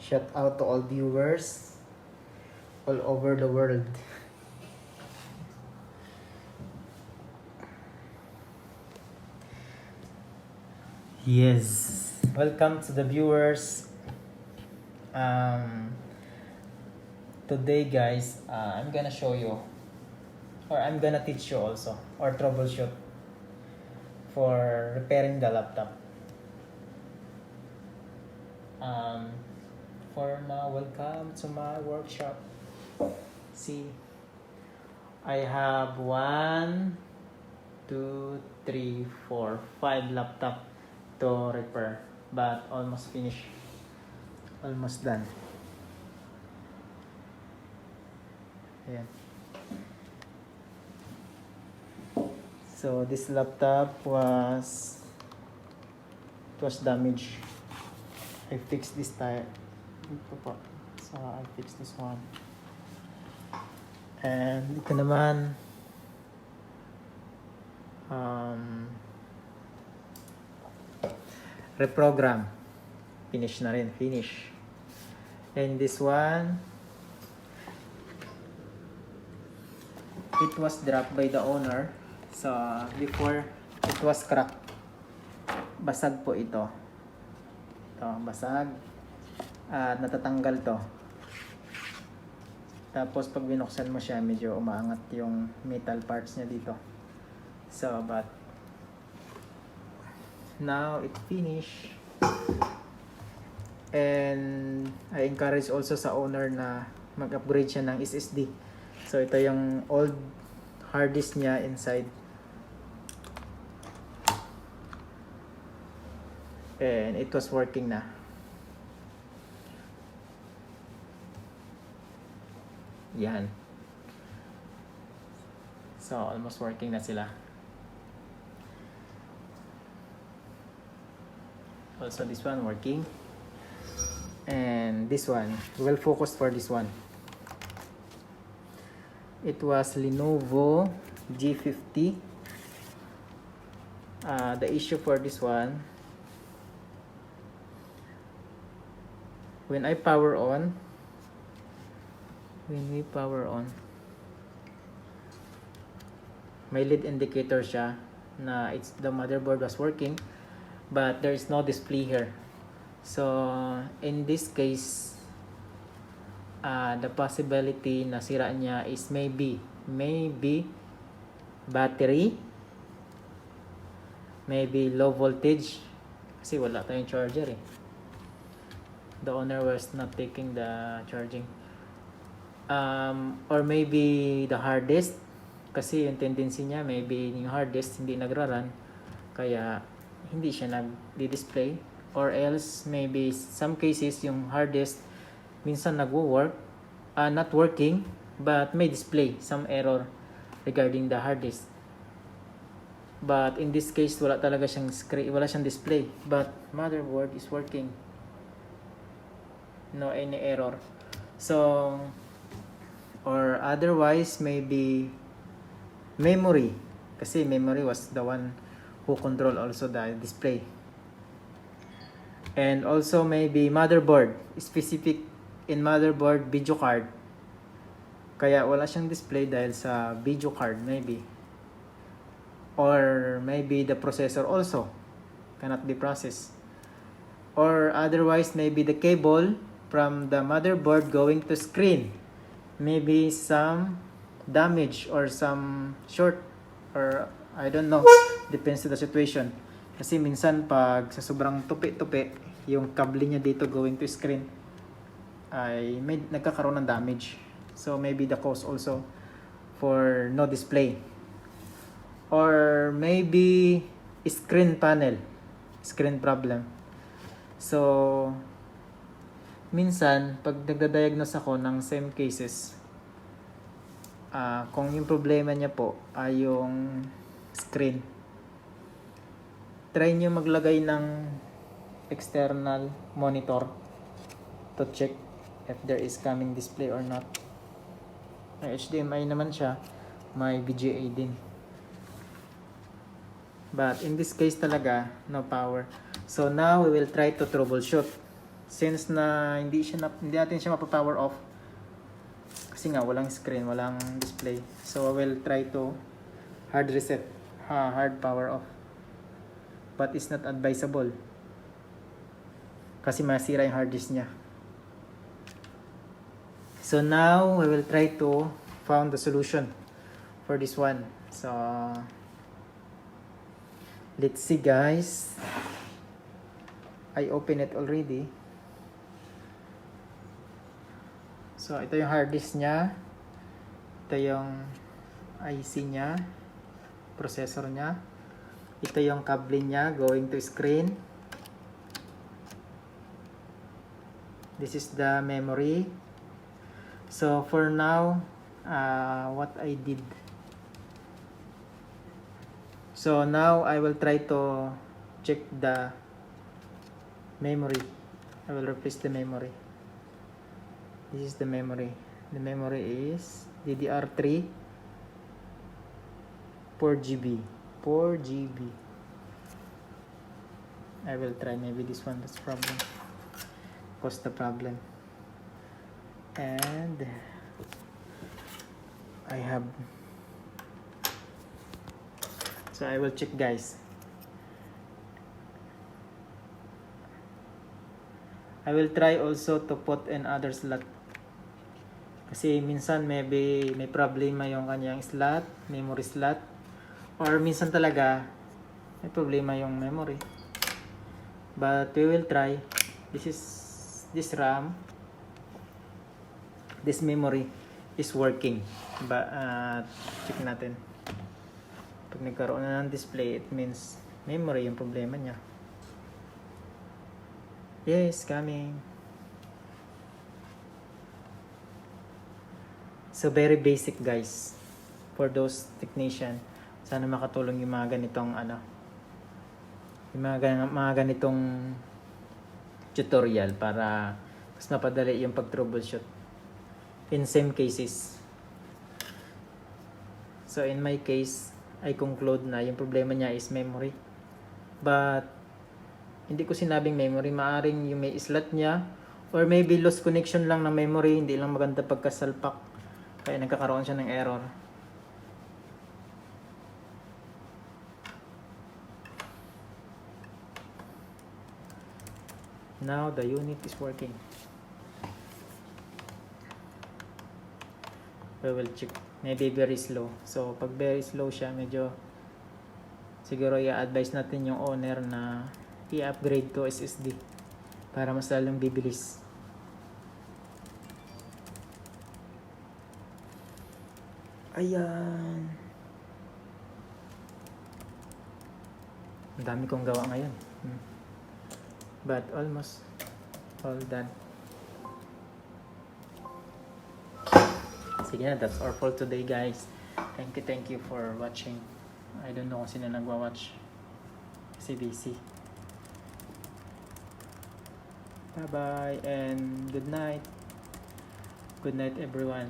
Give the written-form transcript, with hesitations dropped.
Shout out to all viewers all over the world. Yes. Welcome to the viewers. Today guys, I'm gonna show you, or I'm gonna teach you also, or troubleshoot for repairing the laptop. For now, welcome to my workshop. See, I have 1, 2, 3, 4, 5 laptop to repair, but almost finished, almost done. Ayan. So this laptop was damaged. I fixed this tire. So I fixed this one. And ito naman, reprogram. Finish na rin, finish. And this one, it was dropped by the owner. So before, it was cracked. Basag po ito. Ito, basag. At natatanggal to. Tapos pag binuksan mo siya, medyo umaangat yung metal parts niya dito. So, but now it finished. And I encourage also sa owner na mag-upgrade siya ng SSD. So ito yung old hard disk niya inside. And it was working na. Yan. So almost working na sila. Also this one working. And this one, well focused for this one. It was Lenovo G50. The issue for this one, when we power on, may lead indicator siya na the motherboard was working, but there is no display here. So in this case, the possibility na sira niya is maybe battery, maybe low voltage kasi wala tayong charger eh. The owner was not taking the charging. Or maybe the hard disk, kasi yung tendency niya maybe yung hard disk hindi nagra-run kaya hindi siya nag-display. Or else maybe some cases yung hard disk minsan nagwo-work, not working, but may display some error regarding the hard disk. But in this case wala talaga siyang screen, wala siyang display, but motherboard is working, no any error. So or otherwise maybe memory, kasi memory was the one who control also the display. And also maybe motherboard, specific in motherboard video card, kaya wala siyang display dahil sa video card maybe. Or maybe the processor also cannot be processed. Or otherwise maybe the cable from the motherboard going to screen, maybe some damage or some short, or I don't know, depends to the situation. Kasi minsan pag sa sobrang tupi-tupi yung kable niya dito going to screen ay may nagkakaroon ng damage. So maybe the cause also for no display. Or maybe screen panel, screen problem. So minsan pag nagda-diagnose ako ng same cases, kung yung problema niya po ay yung screen, try nyo maglagay ng external monitor to check if there is coming display or not. May HDMI naman siya, may VGA din. But in this case talaga, no power. So now we will try to troubleshoot. Since na hindi natin siya mapa-power off kasi nga walang screen, walang display. So I will try to hard reset, hard power off. But it's not advisable kasi masira yung hard disk niya. So now we will try to found the solution for this one. So let's see guys. I open it already. So ito yung hard disk niya. Ito yung IC niya, processor niya. Ito yung cable niya going to screen. This is the memory. So for now, what I did. So now I will try to check the memory. I will replace the memory. This is the memory. The memory is DDR3 4GB. 4GB. I will try maybe this one. That's problem. Cause the problem. And I have, so I will check guys. I will try also to put in other slot kasi minsan maybe may problema yung kanyang slot, memory slot, or minsan talaga may problema yung memory. But we will try. This RAM, this memory is working. Check natin. Pag nagkaroon na ng display, it means memory yung problema niya. Yes, coming. So very basic guys. For those technician, sana makatulong yung mga ganitong yung mga ganitong tutorial para mas mapadali yung pag-troubleshoot in same cases. So in my case, I conclude na yung problema niya is memory. But hindi ko sinabing memory, maaring yung may slot niya or maybe lost connection lang ng memory, hindi lang maganda pagkasalpak kaya nagkakaroon siya ng error. Now the unit is working. We will check. Maybe very slow. So pag very slow siya, medyo siguro i-advise natin yung owner na i-upgrade to SSD para mas lalong bibilis. Ayan. Ang dami kong gawa ngayon. But almost all done. Sige na, that's all for today guys. Thank you for watching. I don't know kung sino nagwa-watch kasi busy. Bye bye and good night. Good night everyone.